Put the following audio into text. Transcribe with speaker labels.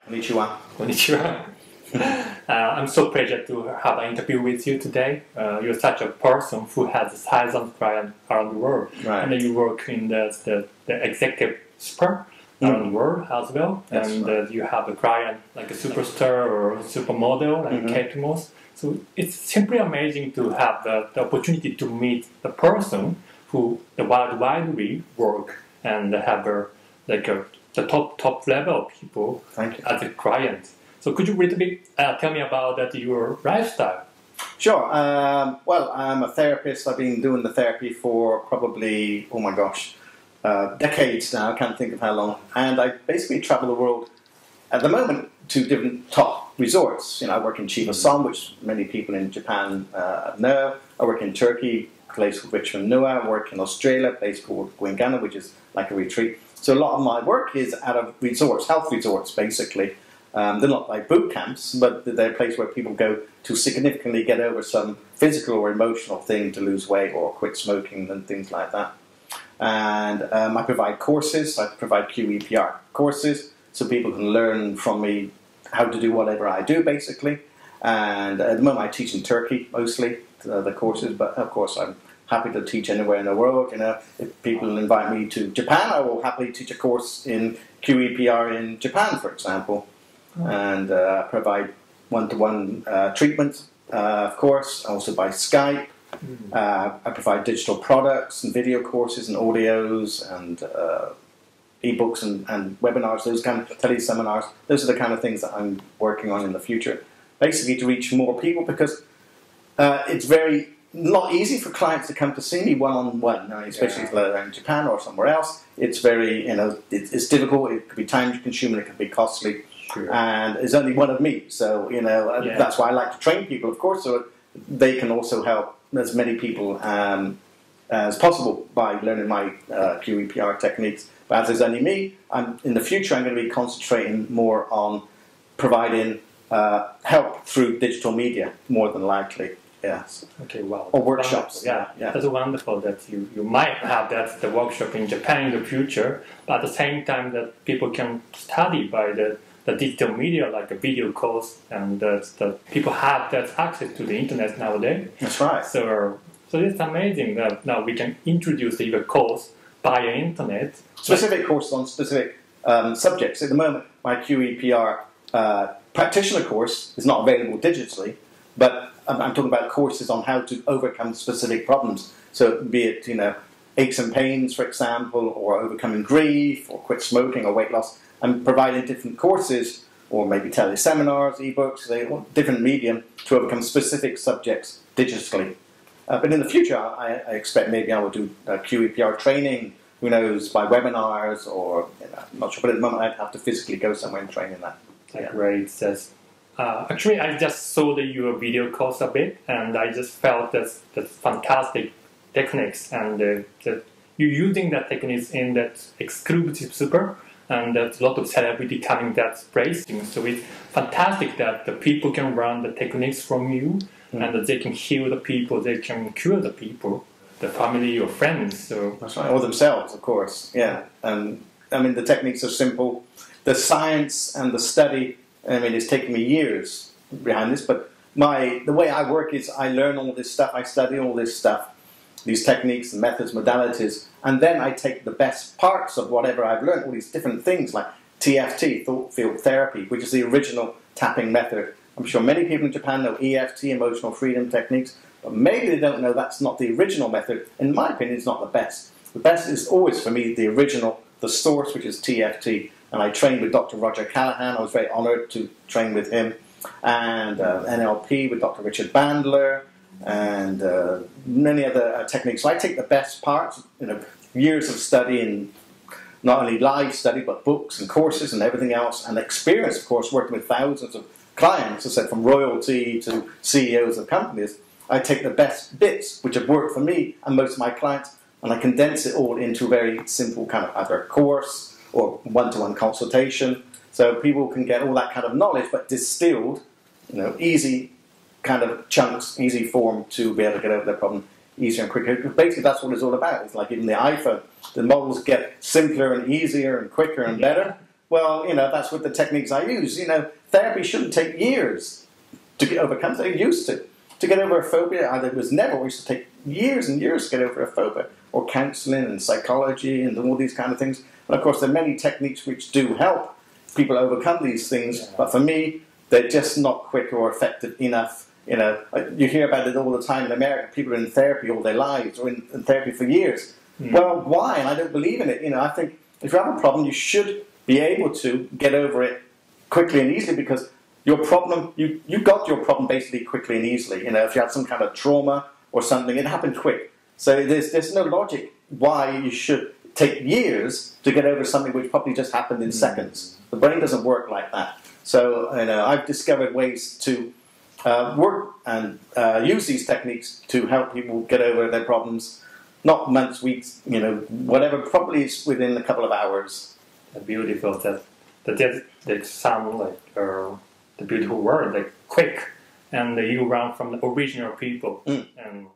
Speaker 1: Konnichiwa.
Speaker 2: Konnichiwa. I'm so pleased to have an interview with you today. You're such a person who has thousands of clients around the world.
Speaker 1: Right.
Speaker 2: And then you work in the executive super around the world as well.
Speaker 1: That's
Speaker 2: and
Speaker 1: right.
Speaker 2: You have a client like a superstar or supermodel like Kate Moss. So it's simply amazing to have the opportunity to meet the person who the worldwide work and have the top level people
Speaker 1: Thank you.
Speaker 2: as a client. So could you a little bit tell me about your lifestyle?
Speaker 1: Sure. Well, I'm a therapist. I've been doing the therapy for probably, oh my gosh, decades now. I can't think of how long. And I basically travel the world at the moment to different top resorts. You know, I work in Chiba-san, which many people in Japan know. I work in Turkey, a place called Richmond Nua. I work in Australia, a place called Gwingana, which is like a retreat. So a lot of my work is out of resorts, health resorts, basically. They're not like boot camps, but they're a place where people go to significantly get over some physical or emotional thing to lose weight or quit smoking and things like that. And I provide courses. I provide QEPR courses so people can learn from me how to do whatever I do, basically. And at the moment I teach in Turkey, mostly, the courses, but of course I'm happy to teach anywhere in the world. You know, if people invite me to Japan, I will happily teach a course in QEPR in Japan, for example. And provide one-to-one treatment, of course, also by Skype. I provide digital products and video courses and audios and ebooks and webinars, those kind of teleseminars. Those are the kind of things that I'm working on in the future, basically to reach more people, because it's very not easy for clients to come to see me one-on-one, especially if they're in Japan or somewhere else. It's very, it's difficult. It could be time-consuming. It can be costly.
Speaker 2: Sure.
Speaker 1: And there's only one of me, so that's why I like to train people, of course, so they can also help as many people as possible by learning my QEPR techniques. But as there's only me, in the future I'm going to be concentrating more on providing help through digital media, more than likely. Yes.
Speaker 2: Okay, wow.
Speaker 1: Or workshops.
Speaker 2: Yeah, that's wonderful that you might have the workshop in Japan in the future, but at the same time that people can study by the digital media, like a video calls, and the people have that access to the internet nowadays.
Speaker 1: That's right.
Speaker 2: So it's amazing that now we can introduce the course via internet.
Speaker 1: Specific courses on specific subjects. At the moment, my QEPR practitioner course is not available digitally, but I'm talking about courses on how to overcome specific problems. So be it, aches and pains, for example, or overcoming grief, or quit smoking, or weight loss. I'm providing different courses, or maybe teleseminars, ebooks, different medium to overcome specific subjects digitally. But in the future, I expect maybe I will do QEPR training, who knows, by webinars, or I'm not sure. But at the moment, I'd have to physically go somewhere and train in that.
Speaker 2: Great. Actually, I just saw your video course a bit, and I just felt that's fantastic techniques, and you're using that techniques in that exclusive super. And there's a lot of celebrity coming that praising. So it's fantastic that the people can learn the techniques from you, and that they can heal the people, they can cure the people, the family or friends. So
Speaker 1: that's right, or themselves, of course. Yeah, and the techniques are simple. The science and the study, it's taken me years behind this. But the way I work is I learn all this stuff, I study all this stuff, these techniques and methods, modalities, and then I take the best parts of whatever I've learned, all these different things like TFT, thought field therapy, which is the original tapping method. I'm sure many people in Japan know EFT, emotional freedom techniques, but maybe they don't know that's not the original method. In my opinion, it's not the best. The best is always, for me, the original, the source, which is TFT. And I trained with Dr. Roger Callahan. I was very honored to train with him. And NLP with Dr. Richard Bandler, and many other techniques. So I take the best parts, years of study, and not only live study, but books and courses and everything else, and experience, of course, working with thousands of clients, as I said, from royalty to CEOs of companies. I take the best bits, which have worked for me and most of my clients, and I condense it all into a very simple kind of either course or one-to-one consultation, so people can get all that kind of knowledge, but distilled, easy kind of chunks, easy form to be able to get over their problem easier and quicker. Basically, that's what it's all about. It's like even the iPhone. The models get simpler and easier and quicker and better. well, that's with the techniques I use. Therapy shouldn't take years to overcome. They used to get over a phobia. It was never. We used to take years and years to get over a phobia, or counselling and psychology and all these kind of things. And of course, there are many techniques which do help people overcome these things. Yeah. But for me, they're just not quick or effective enough. You hear about it all the time in America. People are in therapy all their lives, or in therapy for years. Mm. Well, why? And I don't believe in it. I think if you have a problem, you should be able to get over it quickly and easily, because your problem, you got your problem basically quickly and easily. If you had some kind of trauma or something, it happened quick. So there's no logic why you should take years to get over something which probably just happened in seconds. The brain doesn't work like that. So I've discovered ways to work and use these techniques to help people get over their problems. Not months, weeks, whatever. Probably it's within a couple of hours.
Speaker 2: Beautiful. That sound like the beautiful word, like quick, and you run from the original people. And